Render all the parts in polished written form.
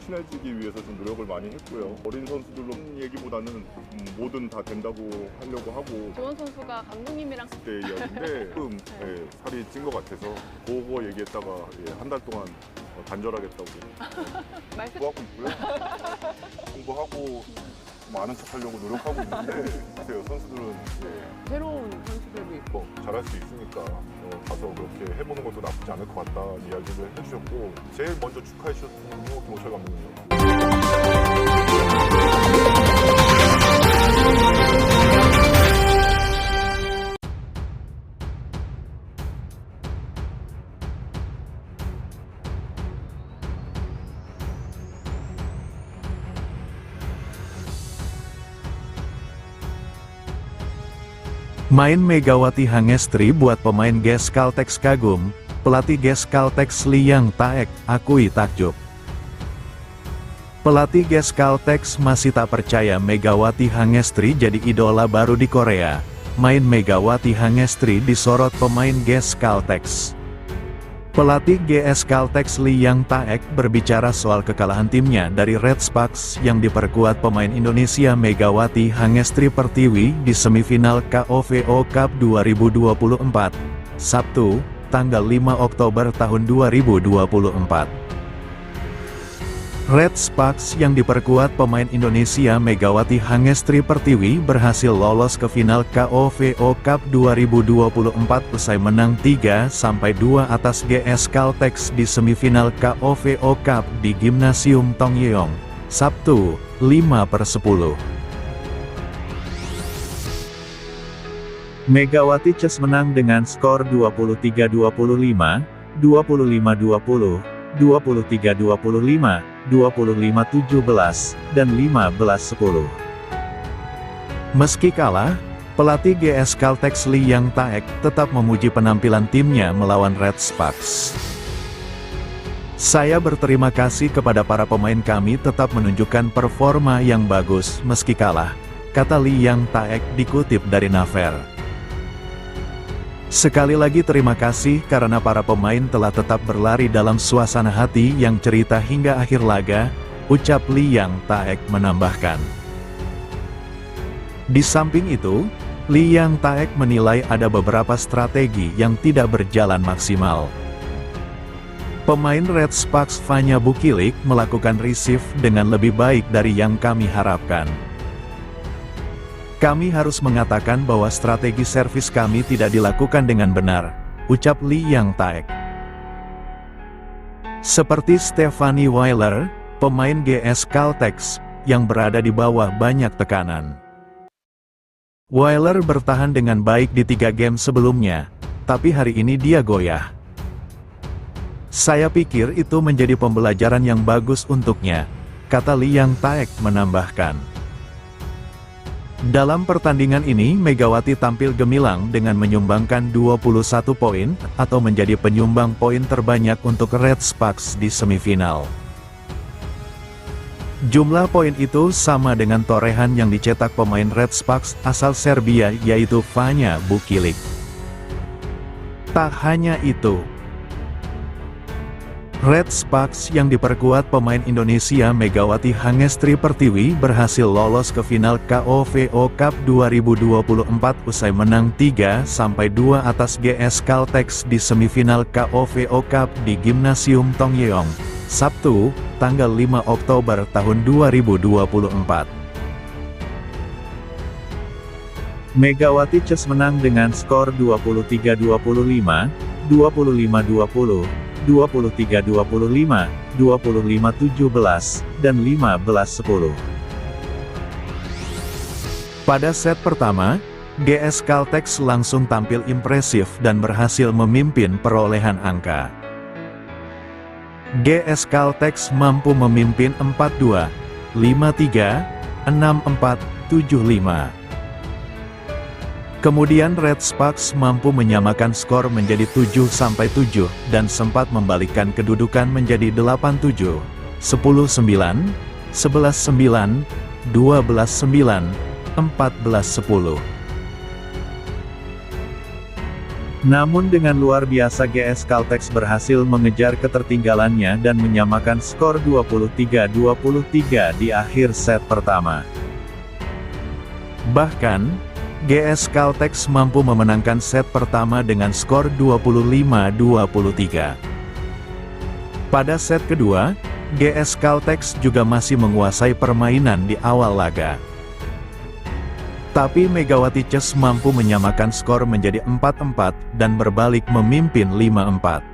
친해지기 위해서 좀 노력을 많이 했고요. 어린 선수들로 얘기보다는 뭐든 다 된다고 하려고 하고 조원 선수가 감독님이랑 그때 이야기인데 조금 살이 찐 것 같아서 그거 얘기했다가 한 달 동안 단절하겠다고 말씀 공부하고 있고요. 공부하고 많은 척 하려고 노력하고 있는데 글쎄요, 선수들은 새로운 선수들도 있고 잘할 수 있으니까 가서 그렇게 해보는 것도 나쁘지 않을 것 같다 이야기를 해주셨고 제일 먼저 축하해 주셨던 건 김호철 감독님이요. Main Megawati Hangestri buat pemain GES Caltex kagum, pelatih GES Caltex Liang Taek akui takjub. Pelatih GES Caltex masih tak percaya Megawati Hangestri jadi idola baru di Korea. Main Megawati Hangestri disorot pemain GES Caltex. Pelatih GS Caltex Liang Taek berbicara soal kekalahan timnya dari Red Sparks yang diperkuat pemain Indonesia Megawati Hangestri Pertiwi di semifinal KOVO Cup 2024, Sabtu, tanggal 5 Oktober tahun 2024. Red Sparks yang diperkuat pemain Indonesia Megawati Hangestri Pertiwi berhasil lolos ke final KOVO Cup 2024 usai menang 3-2 atas GS Caltex di semifinal KOVO Cup di Gimnasium Tongyeong, Sabtu, 5/10. Megawati Ces menang dengan skor 23-25, 25-20, 23-25, 25-17, dan 15-10. Meski kalah, pelatih GS Caltex Liang Taek tetap memuji penampilan timnya melawan Red Sparks. Saya berterima kasih kepada para pemain kami tetap menunjukkan performa yang bagus meski kalah, kata Liang Taek dikutip dari Naver. Sekali lagi terima kasih karena para pemain telah tetap berlari dalam suasana hati yang cerita hingga akhir laga, ucap Liang Taek menambahkan. Di samping itu, Liang Taek menilai ada beberapa strategi yang tidak berjalan maksimal. Pemain Red Sparks Vanya Bukilik melakukan receive dengan lebih baik dari yang kami harapkan. Kami harus mengatakan bahwa strategi servis kami tidak dilakukan dengan benar, ucap Liang Taek. Seperti Stephanie Weiler, pemain GS Caltex, yang berada di bawah banyak tekanan. Weiler bertahan dengan baik di 3 game sebelumnya, tapi hari ini dia goyah. Saya pikir itu menjadi pembelajaran yang bagus untuknya, kata Liang Taek menambahkan. Dalam pertandingan ini Megawati tampil gemilang dengan menyumbangkan 21 poin, atau menjadi penyumbang poin terbanyak untuk Red Sparks di semifinal. Jumlah poin itu sama dengan torehan yang dicetak pemain Red Sparks asal Serbia yaitu Vanya Bukilik. Tak hanya itu, Red Sparks yang diperkuat pemain Indonesia Megawati Hangestri Pertiwi berhasil lolos ke final KOVO Cup 2024 usai menang 3-2 atas GS Caltex di semifinal KOVO Cup di Gimnasium Tongyeong, Sabtu, tanggal 5 Oktober tahun 2024. Megawati Ces menang dengan skor 23-25, 25-20, 23-25, 25-17, dan 15-10. Pada set pertama, GS Caltex langsung tampil impresif dan berhasil memimpin perolehan angka. GS Caltex mampu memimpin 4-2, 5-3, 6-4, 7-5. Kemudian Red Sparks mampu menyamakan skor menjadi 7-7 dan sempat membalikkan kedudukan menjadi 8-7, 10-9, 11-9, 12-9, 14-10. Namun dengan luar biasa GS Caltex berhasil mengejar ketertinggalannya dan menyamakan skor 23-23 di akhir set pertama. Bahkan, GS Caltex mampu memenangkan set pertama dengan skor 25-23. Pada set kedua, GS Caltex juga masih menguasai permainan di awal laga. Tapi Megawati Chess mampu menyamakan skor menjadi 4-4 dan berbalik memimpin 5-4.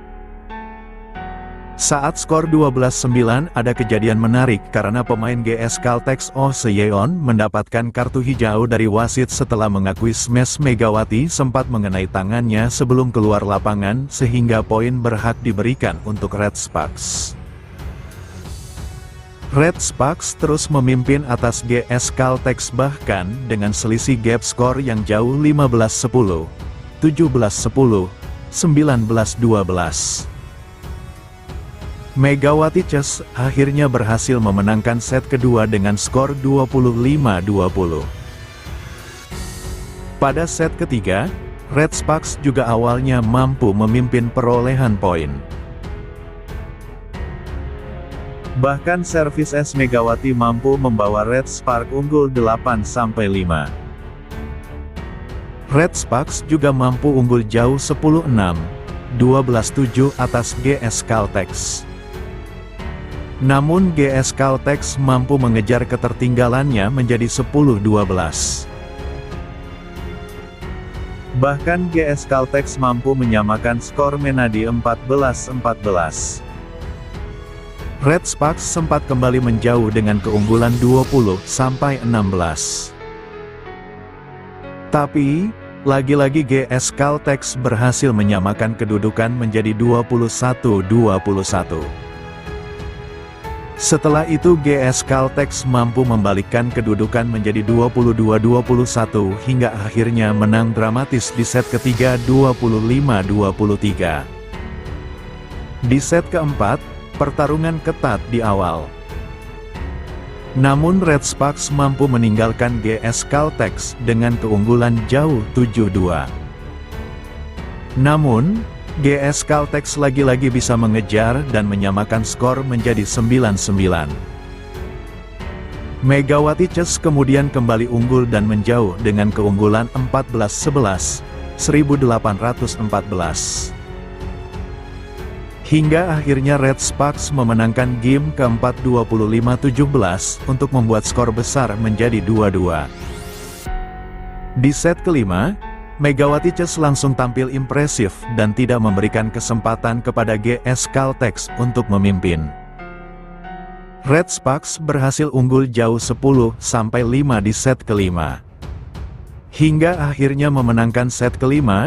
Saat skor 12-9 ada kejadian menarik karena pemain GS Caltex Oh Se-yeon mendapatkan kartu hijau dari wasit setelah mengakui smash Megawati sempat mengenai tangannya sebelum keluar lapangan sehingga poin berhak diberikan untuk Red Sparks. Red Sparks terus memimpin atas GS Caltex bahkan dengan selisih gap skor yang jauh 15-10, 17-10, 19-12. Megawati Chess akhirnya berhasil memenangkan set kedua dengan skor 25-20. Pada set ketiga, Red Sparks juga awalnya mampu memimpin perolehan poin. Bahkan servis S Megawati mampu membawa Red Spark unggul 8-5. Red Sparks juga mampu unggul jauh 10-6, 12-7 atas GS Caltex. Namun GS Caltex mampu mengejar ketertinggalannya menjadi 10-12. Bahkan GS Caltex mampu menyamakan skor menadi 14-14. Red Sparks sempat kembali menjauh dengan keunggulan 20-16. Tapi, lagi-lagi GS Caltex berhasil menyamakan kedudukan menjadi 21-21. Setelah itu GS Caltex mampu membalikkan kedudukan menjadi 22-21 hingga akhirnya menang dramatis di set ketiga 25-23. Di set keempat, pertarungan ketat di awal. Namun Red Sparks mampu meninggalkan GS Caltex dengan keunggulan jauh 7-2. Namun, GS Caltex lagi-lagi bisa mengejar dan menyamakan skor menjadi 9-9. Megawati Chess kemudian kembali unggul dan menjauh dengan keunggulan 14-11, 1814. Hingga akhirnya Red Sparks memenangkan game keempat 25-17 untuk membuat skor besar menjadi 2-2. Di set kelima, Megawati Chess langsung tampil impresif dan tidak memberikan kesempatan kepada GS Caltex untuk memimpin. Red Sparks berhasil unggul jauh 10-5 di set kelima. Hingga akhirnya memenangkan set kelima